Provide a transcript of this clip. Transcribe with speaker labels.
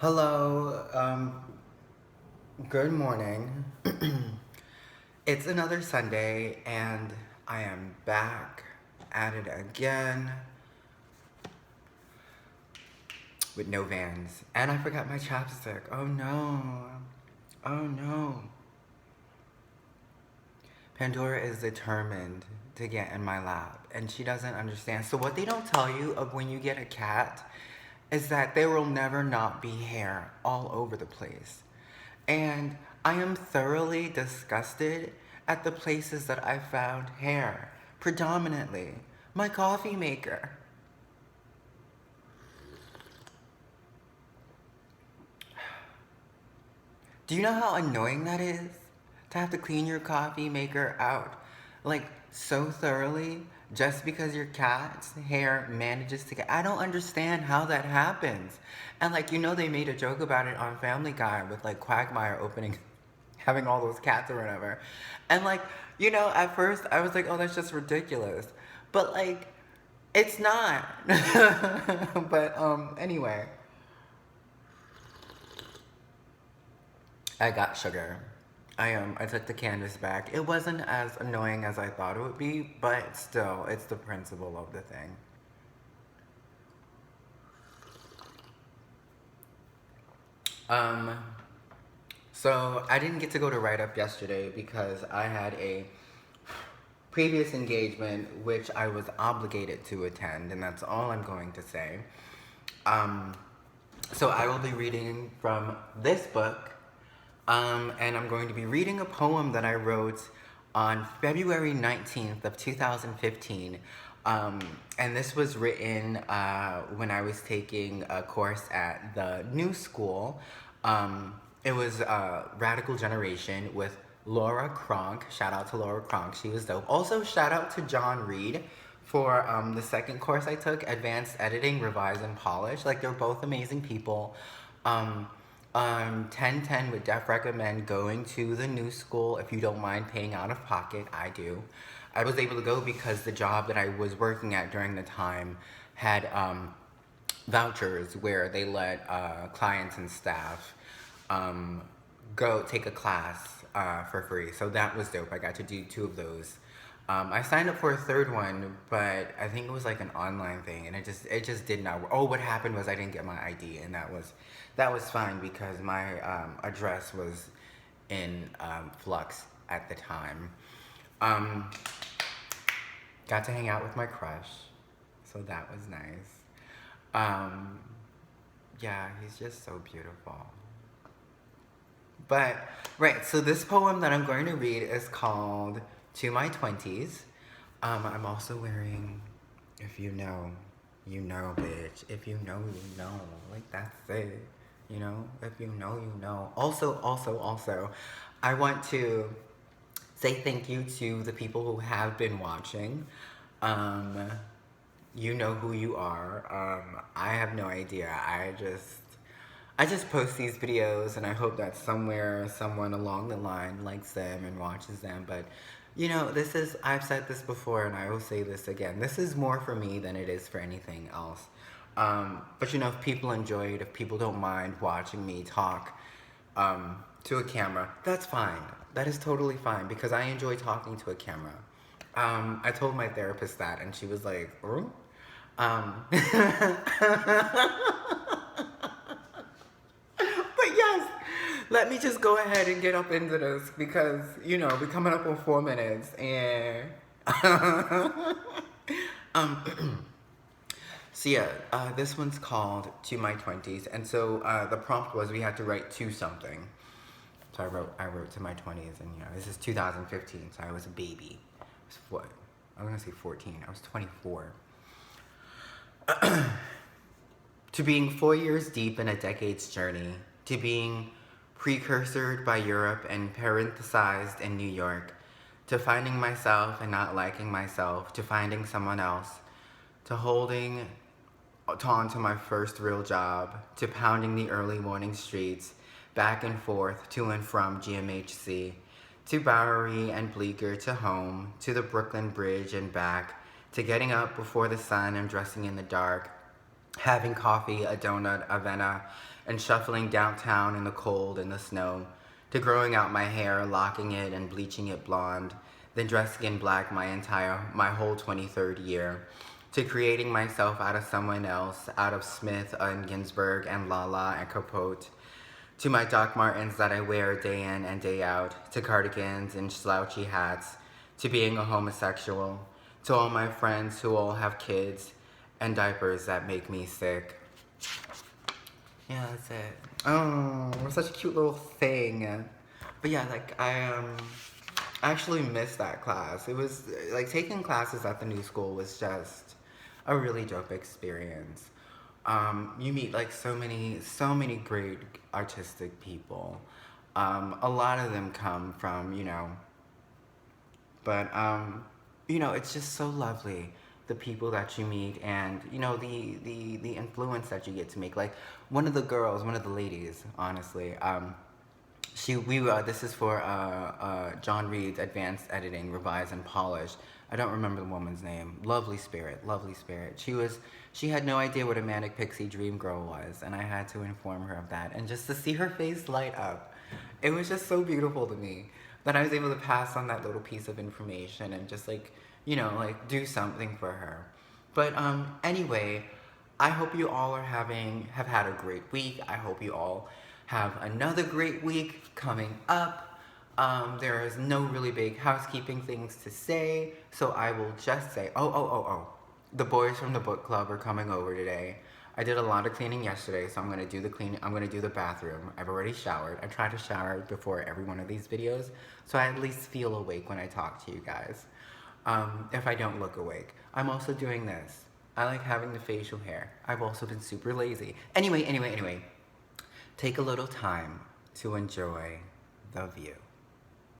Speaker 1: Hello, good morning. It's another Sunday, and I am back at it again with no Vans. And I forgot my chapstick. Oh no. Oh no. Pandora is determined to get in my lap, and she doesn't understand. So, what they don't tell you of when you get a cat is that there will never not be hair all over the place. And I am thoroughly disgusted at the places that I found hair, predominantly my coffee maker. Do you know how annoying that is? To have to clean your coffee maker out, like, so thoroughly just because your cat's hair manages to get. I don't understand how that happens. And, like, they made a joke about it on Family Guy with, like, Quagmire opening, having all those cats or whatever. And, like, at first I was like, oh, that's just ridiculous. But, like, it's not. But, anyway. I got sugar. I took the canvas back. It wasn't as annoying as I thought it would be, but still, it's the principle of the thing. So I didn't get to go to write-up yesterday because I had a previous engagement which I was obligated to attend, and that's all I'm going to say. So I will be reading from this book. And I'm going to be reading a poem that I wrote on February 19th of 2015. And this was written when I was taking a course at the new school. It was Radical Generation with Laura Cronk. Shout out to Laura Cronk. She was dope. Also, shout out to John Reed for the second course I took, Advanced Editing, Revise, and Polish. Like, they're both amazing people. 1010 would def recommend going to the new school if you don't mind paying out of pocket. I do. I was able to go because the job that I was working at during the time had vouchers where they let clients and staff go take a class for free. So that was dope. I got to do 2 of those. I signed up for a third one, but I think it was like an online thing, and it just did not work. Oh, what happened was I didn't get my ID, and that was fine because my address was in flux at the time. Got to hang out with my crush, so that was nice. Yeah, he's just so beautiful. But, right, so this poem that I'm going to read is called To My Twenties. I'm also wearing, if you know, you know, bitch. If you know, you know. Like, that's it. If you know, you know. Also, I want to say thank you to the people who have been watching. You know who you are. I have no idea. I just post these videos, and I hope that somewhere, someone along the line likes them and watches them. But, I've said this before, and I will say this again. This is more for me than it is for anything else. But, if people enjoy it, if people don't mind watching me talk to a camera, that's fine. That is totally fine, because I enjoy talking to a camera. I told my therapist that, and she was like, oh? But yes, let me just go ahead and get up into this because, we're coming up on 4 minutes and so yeah, this one's called To My Twenties, and so the prompt was we had to write to something. So I wrote To My Twenties, and this is 2015, so I was a baby. I was what? I was gonna say 14. I was 24. To being 4 years deep in a decade's journey, to being precursored by Europe and parenthesized in New York, to finding myself and not liking myself, to finding someone else, to holding on to my first real job, to pounding the early morning streets, back and forth to and from GMHC, to Bowery and Bleecker, to home, to the Brooklyn Bridge and back, to getting up before the sun and dressing in the dark, having coffee, a donut, avenna, and shuffling downtown in the cold and the snow, to growing out my hair, locking it and bleaching it blonde, then dressing in black my whole 23rd year, to creating myself out of someone else, out of Smith and Ginsberg and Lala and Capote, to my Doc Martens that I wear day in and day out, to cardigans and slouchy hats, to being a homosexual, to all my friends who all have kids and diapers that make me sick. Yeah, that's it. Oh, it's such a cute little thing. But yeah, like I actually missed that class. It was like taking classes at the new school was just a really dope experience. You meet like so many great artistic people. A lot of them come from, but it's just so lovely, the people that you meet, and the influence that you get to make. Like one of the ladies, honestly. This is for John Reed's Advanced Editing, Revise and Polish. I don't remember the woman's name. Lovely spirit, lovely spirit. She had no idea what a manic pixie dream girl was, and I had to inform her of that. And just to see her face light up, it was just so beautiful to me that I was able to pass on that little piece of information and just do something for her. But anyway, I hope you all have had a great week. I hope you all have another great week coming up. There is no really big housekeeping things to say, so I will just say, the boys from the book club are coming over today. I did a lot of cleaning yesterday, so I'm gonna do the cleaning. I'm gonna do the bathroom. I've already showered. I try to shower before every one of these videos, so I at least feel awake when I talk to you guys. If I don't look awake. I'm also doing this. I like having the facial hair. I've also been super lazy. Anyway. Take a little time to enjoy the view.